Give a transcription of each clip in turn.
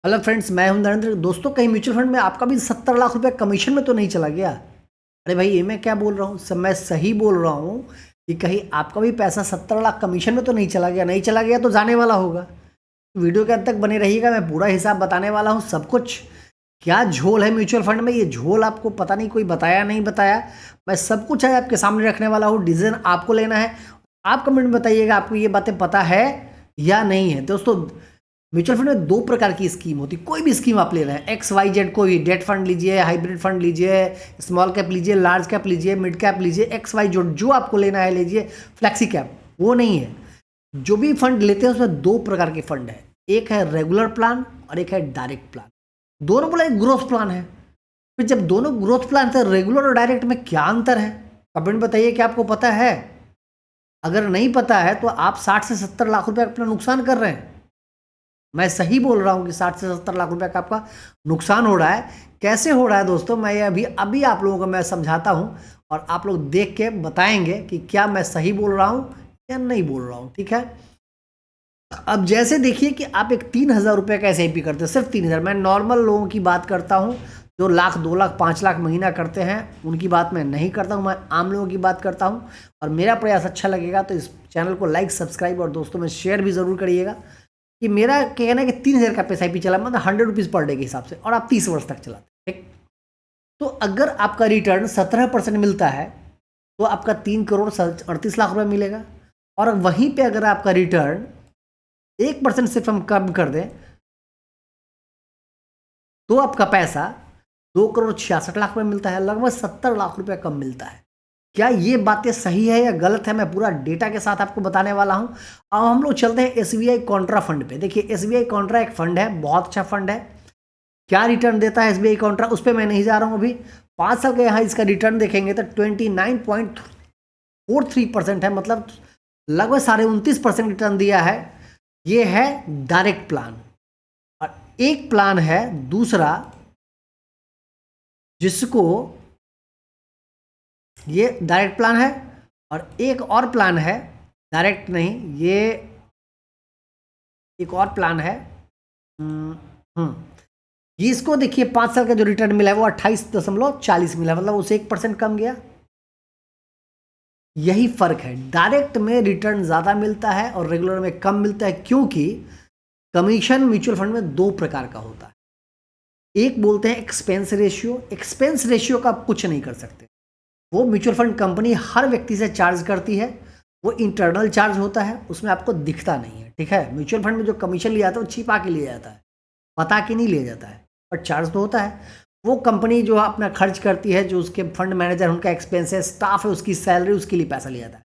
Hello friends, मैं हूं नरेंद्र। दोस्तों, कहीं म्यूचुअल फंड में आपका भी 70 लाख रुपए कमीशन में तो नहीं चला गया? अरे भाई, ये मैं क्या बोल रहा हूँ? सब मैं सही बोल रहा हूँ कि कहीं आपका भी पैसा 70 लाख कमीशन में तो नहीं चला गया? नहीं चला गया तो जाने वाला होगा। वीडियो के अंत तक बने रहिएगा, मैं पूरा हिसाब बताने वाला हूँ, सब कुछ। क्या झोल है म्यूचुअल फंड में, ये झोल आपको पता नहीं कोई बताया नहीं बताया। मैं सब कुछ है आपके सामने रखने वाला हूँ। डिसीजन आपको लेना है। आप कमेंट में बताइएगा आपको ये बातें पता है या नहीं है। दोस्तों, म्यूचुअल फंड में दो प्रकार की स्कीम होती है। कोई भी स्कीम आप ले रहे हैं, एक्स वाई जेड, कोई डेट फंड लीजिए, हाइब्रिड फंड लीजिए, स्मॉल कैप लीजिए, लार्ज कैप लीजिए, मिड कैप लीजिए, एक्स वाई जेड जो आपको लेना है लीजिए। फ्लैक्सी कैप वो नहीं है। जो भी फंड लेते हैं उसमें दो प्रकार के फंड है, एक है रेगुलर प्लान और एक है डायरेक्ट प्लान। दोनों बोला एक ग्रोथ प्लान है। फिर जब दोनों ग्रोथ प्लान थे, रेगुलर और डायरेक्ट में क्या अंतर है? कमेंट बताइए कि आपको पता है। अगर नहीं पता है तो आप 60 से 70 लाख रुपए अपना नुकसान कर रहे हैं। मैं सही बोल रहा हूँ कि 60 से 70 लाख रुपए का आपका नुकसान हो रहा है। कैसे हो रहा है दोस्तों, मैं ये अभी अभी आप लोगों को मैं समझाता हूँ और आप लोग देख के बताएंगे कि क्या मैं सही बोल रहा हूँ या नहीं बोल रहा हूँ। ठीक है। अब जैसे देखिए कि आप एक 3,000 रुपये का SIP करते हैं, सिर्फ 3,000। मैं नॉर्मल लोगों की बात करता हूँ जो लाख 2 लाख 5 लाख महीना करते हैं, उनकी बात मैं नहीं करता हूँ। मैं आम लोगों की बात करता हूँ। और मेरा प्रयास अच्छा लगेगा तो इस चैनल को लाइक, सब्सक्राइब और दोस्तों में शेयर भी ज़रूर करिएगा। कि मेरा कहना है कि 3,000 का SIP चला, मतलब 100 रुपीज़ पर डे के हिसाब से, और आप 30 वर्ष तक चलाते हैं। ठीक। तो अगर आपका रिटर्न 17% मिलता है तो आपका 3,38,00,000 रुपये मिलेगा। और वहीं पे अगर आपका रिटर्न 1% सिर्फ हम कम कर दें तो आपका पैसा 2,66,00,000 रुपये मिलता है। लगभग 70 लाख रुपये कम मिलता है। क्या ये बातें सही है या गलत है, मैं पूरा डेटा के साथ आपको बताने वाला हूं। अब हम लोग चलते हैं SBI कॉन्ट्रा फंड पे। देखिए, SBI कॉन्ट्रा एक फंड है, बहुत अच्छा फंड है। क्या रिटर्न देता है SBI कॉन्ट्रा, उस पर मैं नहीं जा रहा हूं अभी। 5 साल का यहाँ इसका रिटर्न देखेंगे तो 29.43% है, मतलब लगभग 29.5% रिटर्न दिया है। ये है डायरेक्ट प्लान। और एक प्लान है दूसरा जिसको, ये डायरेक्ट प्लान है, और एक और प्लान है, डायरेक्ट नहीं, ये एक और प्लान है। ये इसको देखिए, 5 साल का जो रिटर्न मिला है वो 28.40 मिला, मतलब उसे 1% कम गया। यही फर्क है, डायरेक्ट में रिटर्न ज़्यादा मिलता है और रेगुलर में कम मिलता है, क्योंकि कमीशन म्यूचुअल फंड में दो प्रकार का होता है। एक बोलते हैं एक्सपेंस रेशियो। एक्सपेंस रेशियो का आप कुछ नहीं कर सकते, वो म्यूचुअल फंड कंपनी हर व्यक्ति से चार्ज करती है। वो इंटरनल चार्ज होता है, उसमें आपको दिखता नहीं है। ठीक है। म्यूचुअल फंड में जो कमीशन लिया जाता है वो छिपा के लिया जाता है, बता के नहीं लिया जाता है, पर चार्ज तो होता है। वो कंपनी जो अपना खर्च करती है, जो उसके फंड मैनेजर, उनका एक्सपेंस है, स्टाफ है, उसकी सैलरी, उसके लिए पैसा लिया जाता है।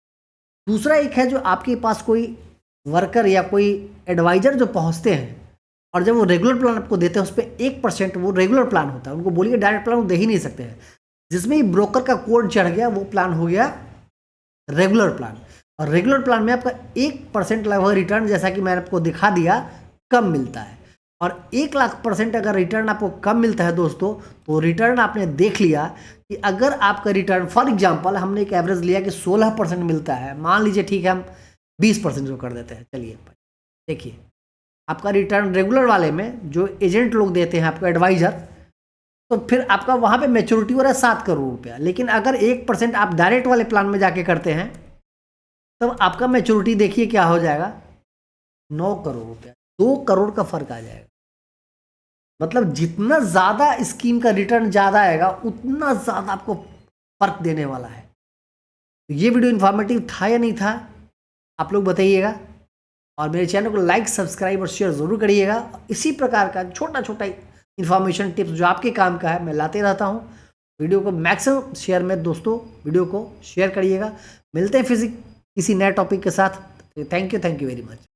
दूसरा एक है जो आपके पास कोई वर्कर या कोई एडवाइजर जो पहुंचते हैं, और जब वो रेगुलर प्लान आपको देते हैं उस पर 1% वो रेगुलर प्लान होता है। उनको बोलिए डायरेक्ट प्लान वो दे ही नहीं सकते हैं। जिसमें ही ब्रोकर का कोड चढ़ गया वो प्लान हो गया रेगुलर प्लान। और रेगुलर प्लान में आपका 1% लगभग रिटर्न, जैसा कि मैंने आपको दिखा दिया, कम मिलता है। और 1,00,000% अगर रिटर्न आपको कम मिलता है दोस्तों, तो रिटर्न आपने देख लिया कि अगर आपका रिटर्न, फॉर एग्जांपल हमने एक एवरेज लिया कि 16% मिलता है, मान लीजिए, ठीक है, हम 20% जो कर देते हैं। चलिए देखिए, आपका रिटर्न रेगुलर वाले में जो एजेंट लोग देते हैं आपको, एडवाइजर, तो फिर आपका वहाँ पे मैच्योरिटी हो रहा है 7 करोड़ रुपया। लेकिन अगर 1% आप डायरेक्ट वाले प्लान में जाके करते हैं तब आपका मैच्योरिटी देखिए क्या हो जाएगा, 9 करोड़ रुपया। 2 करोड़ का फर्क आ जाएगा। मतलब जितना ज़्यादा स्कीम का रिटर्न ज़्यादा आएगा उतना ज़्यादा आपको फर्क देने वाला है। तो ये वीडियो इन्फॉर्मेटिव था या नहीं था, आप लोग बताइएगा। और मेरे चैनल को लाइक, सब्सक्राइब और शेयर ज़रूर करिएगा। इसी प्रकार का छोटा छोटा इन्फॉर्मेशन, टिप्स जो आपके काम का है मैं लाते रहता हूँ। वीडियो को मैक्सिमम शेयर में दोस्तों, वीडियो को शेयर करिएगा। मिलते हैं फिर किसी नए टॉपिक के साथ। Thank you very much.